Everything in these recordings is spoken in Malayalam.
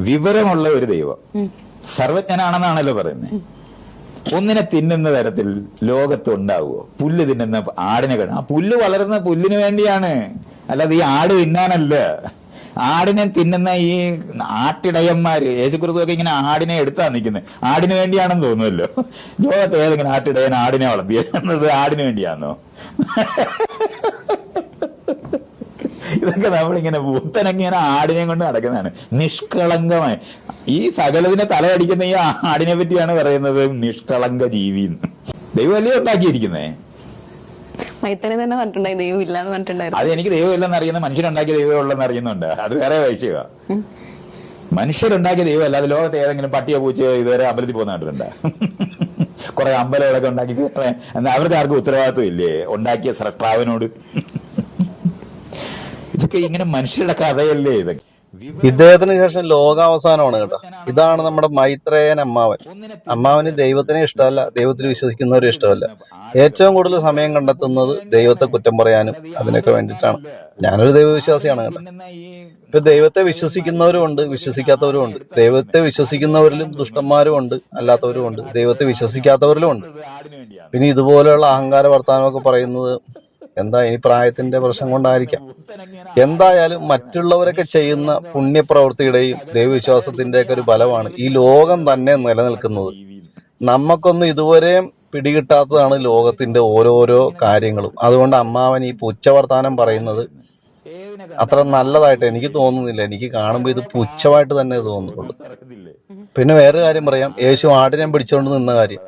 വിവരമുള്ള ഒരു ദൈവം, സർവജ്ഞനാണെന്നാണല്ലോ പറയുന്നത്. ഒന്നിനെ തിന്നുന്ന തരത്തിൽ ലോകത്ത് ഉണ്ടാവുമോ? പുല്ല് തിന്നുന്ന ആടിനെ കാണാം. ആ പുല്ല് വളരുന്ന പുല്ലിന് വേണ്ടിയാണ്, അല്ലാതെ ഈ ആട് തിന്നാനല്ല. ആടിനെ തിന്നുന്ന ഈ ആട്ടിടയന്മാര്, യേശുക്രിസ്തുവൊക്കെ ഇങ്ങനെ ആടിനെ എടുത്താ നിൽക്കുന്നത്. ആടിന് വേണ്ടിയാണെന്ന് തോന്നുമല്ലോ. ലോകത്ത് ഏതെങ്കിലും ആട്ടിടയൻ ആടിനെ വളർത്തിയത് ആടിന് വേണ്ടിയാണോ? ഇതൊക്കെ നമ്മളിങ്ങനെ ഭൂത്തനങ്ങനെ ആടിനെ കൊണ്ട് നടക്കുന്നതാണ്. നിഷ്കളങ്കമായി ഈ സകലതിനെ തലയടിക്കുന്ന ഈ ആടിനെ പറ്റിയാണ് പറയുന്നത് നിഷ്കളങ്ക ജീവി. ദൈവമല്ലേ ഉണ്ടാക്കിയിരിക്കുന്നേ. മൈത്തനെ തന്നെ പറഞ്ഞിട്ടുണ്ടായി ദൈവം ഇല്ലാന്ന് പറഞ്ഞിട്ടുണ്ടായിരുന്നു. അത് എനിക്ക് ദൈവം ഇല്ലെന്ന് അറിയുന്ന, മനുഷ്യരുണ്ടാക്കിയ ദൈവം ഉള്ളെന്ന് അറിയുന്നുണ്ട്. അത് വേറെ വിഷയമാണ്. മനുഷ്യരുണ്ടാക്കിയ ദൈവം അല്ല. അത് ലോകത്ത് ഏതെങ്കിലും പട്ടിയോ പൂച്ചയോ ഇതുവരെ അമ്പലത്തിൽ പോകുന്ന കണ്ടിട്ടുണ്ട്? കുറെ അമ്പലങ്ങളൊക്കെ ഉണ്ടാക്കി അവർക്ക് ആർക്കും ഉത്തരവാദിത്വം ഇല്ലേ ഉണ്ടാക്കിയ സ്രഷ്ടാവിനോട്? ഇതൊക്കെ ഇങ്ങനെ മനുഷ്യരുടെ കഥയല്ലേ ഇതൊക്കെ. ഇദ്ദേഹത്തിന് ശേഷം ലോകാവസാനമാണ് കേട്ടോ. ഇതാണ് നമ്മുടെ മൈത്രേയൻ അമ്മാവൻ. അമ്മാവന് ദൈവത്തിനെ ഇഷ്ടമല്ല, ദൈവത്തിൽ വിശ്വസിക്കുന്നവരെ ഇഷ്ടമല്ല. ഏറ്റവും കൂടുതൽ സമയം കണ്ടെത്തുന്നത് ദൈവത്തെ കുറ്റം പറയാനും അതിനൊക്കെ വേണ്ടിയിട്ടാണ്. ഞാനൊരു ദൈവവിശ്വാസിയാണ് കേട്ടോ. ഇപ്പൊ ദൈവത്തെ വിശ്വസിക്കുന്നവരും ഉണ്ട്, വിശ്വസിക്കാത്തവരും ഉണ്ട്. ദൈവത്തെ വിശ്വസിക്കുന്നവരിലും ദുഷ്ടന്മാരും ഉണ്ട്, അല്ലാത്തവരും ഉണ്ട്. ദൈവത്തെ വിശ്വസിക്കാത്തവരിലും ഉണ്ട്. പിന്നെ ഇതുപോലെയുള്ള അഹങ്കാര വർത്താനമൊക്കെ പറയുന്നത് എന്താ, ഈ പ്രായത്തിന്റെ പ്രശ്നം കൊണ്ടായിരിക്കാം. എന്തായാലും മറ്റുള്ളവരൊക്കെ ചെയ്യുന്ന പുണ്യപ്രവൃത്തിയുടെയും ദൈവവിശ്വാസത്തിന്റെ ഒക്കെ ഒരു ഫലമാണ് ഈ ലോകം തന്നെ നിലനിൽക്കുന്നത്. നമുക്കൊന്നും ഇതുവരെയും പിടികിട്ടാത്തതാണ് ലോകത്തിന്റെ ഓരോരോ കാര്യങ്ങളും. അതുകൊണ്ട് അമ്മാവൻ ഈ പുച്ഛവർത്താനം പറയുന്നത് അത്ര നല്ലതായിട്ട് എനിക്ക് തോന്നുന്നില്ല. എനിക്ക് കാണുമ്പോൾ ഇത് പുച്ഛമായിട്ട് തന്നെ തോന്നുന്നുള്ളൂ. പിന്നെ വേറെ കാര്യം പറയാം, യേശു ആടിനെ പിടിച്ചുകൊണ്ട് നിന്ന കാര്യം.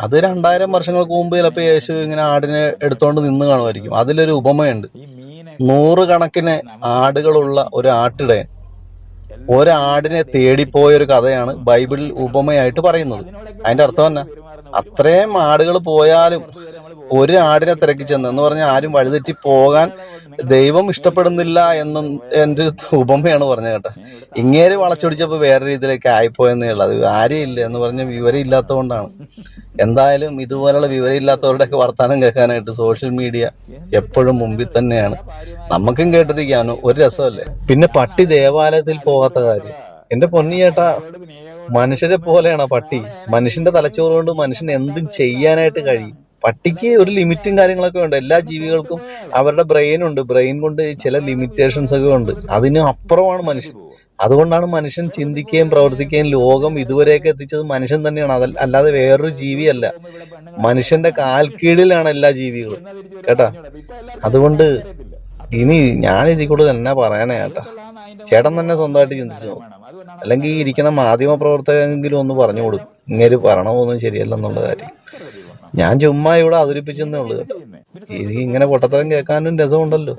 അത് 2000 വർഷങ്ങൾക്ക് മുമ്പ് ചിലപ്പോൾ യേശു ഇങ്ങനെ ആടിനെ എടുത്തോണ്ട് നിന്ന് കാണുമായിരിക്കും. അതിലൊരു ഉപമയുണ്ട്. 100 കണക്കിന് ആടുകളുള്ള ഒരു ആട്ടിടയൻ ഒരാടിനെ തേടിപ്പോയൊരു കഥയാണ് ബൈബിളിൽ ഉപമയായിട്ട് പറയുന്നത്. അതിന്റെ അർത്ഥം തന്നെ അത്രയും ആടുകൾ പോയാലും ഒരു ആടിനെ തിരക്കി ചെന്ന് എന്ന് പറഞ്ഞാൽ ആരും വഴിതെറ്റി പോകാൻ ദൈവം ഇഷ്ടപ്പെടുന്നില്ല എന്നും എൻ്റെ ഉപമയാണ് പറഞ്ഞത് കേട്ടോ. ഇങ്ങേര് വളച്ചൊടിച്ചപ്പോൾ വേറെ രീതിയിലേക്ക് ആയിപ്പോയെന്നേ ഉള്ളൂ. അത് കാര്യമില്ല എന്ന് പറഞ്ഞ വിവരം ഇല്ലാത്തത് കൊണ്ടാണ്. എന്തായാലും ഇതുപോലുള്ള വിവരമില്ലാത്തവരുടെയൊക്കെ വർത്താനം കേൾക്കാനായിട്ട് സോഷ്യൽ മീഡിയ എപ്പോഴും മുമ്പിൽ തന്നെയാണ്. നമുക്കും കേട്ടിരിക്കാനോ ഒരു രസമല്ലേ. പിന്നെ പട്ടി ദേവാലയത്തിൽ പോകാത്ത കാര്യം, എന്റെ പൊന്നി ചേട്ടാ, മനുഷ്യരെ പോലെയാണ് പട്ടി. മനുഷ്യന്റെ തലച്ചോറ് കൊണ്ട് മനുഷ്യന് എന്തും ചെയ്യാനായിട്ട് കഴിയും. പട്ടിക്ക് ഒരു ലിമിറ്റും കാര്യങ്ങളൊക്കെ ഉണ്ട്. എല്ലാ ജീവികൾക്കും അവരുടെ ബ്രെയിൻ ഉണ്ട്. ബ്രെയിൻ കൊണ്ട് ചില ലിമിറ്റേഷൻസ് ഒക്കെ ഉണ്ട്. അതിന് അപ്പുറമാണ് മനുഷ്യൻ. അതുകൊണ്ടാണ് മനുഷ്യൻ ചിന്തിക്കുകയും പ്രവർത്തിക്കുകയും ലോകം ഇതുവരെയൊക്കെ എത്തിച്ചത് മനുഷ്യൻ തന്നെയാണ്. അല്ലാതെ വേറൊരു ജീവിയല്ല. മനുഷ്യന്റെ കാൽക്കീഴിലാണ് എല്ലാ ജീവികളും കേട്ടാ. അതുകൊണ്ട് ഇനി ഞാൻ ഇതിൽ കൂടുതൽ എന്നാ പറയാനാ ചേട്ടാ. ചേട്ടൻ തന്നെ സ്വന്തമായിട്ട് ചിന്തിച്ചു നോക്കും. അല്ലെങ്കിൽ ഈ ഇരിക്കണ മാധ്യമ പ്രവർത്തകരെങ്കിലും ഒന്ന് പറഞ്ഞു കൊടുക്കും ഇങ്ങനെ പറയണമൊന്നും ശരിയല്ലെന്നുള്ള കാര്യം. ഞാൻ ചുമ്മാ ഇവിടെ അവതരിപ്പിച്ചെന്നേ ഉള്ളൂ കേട്ടോ. ഇത് ഇങ്ങനെ പൊട്ടത്തരം കേൾക്കാനും രസമുണ്ടല്ലോ.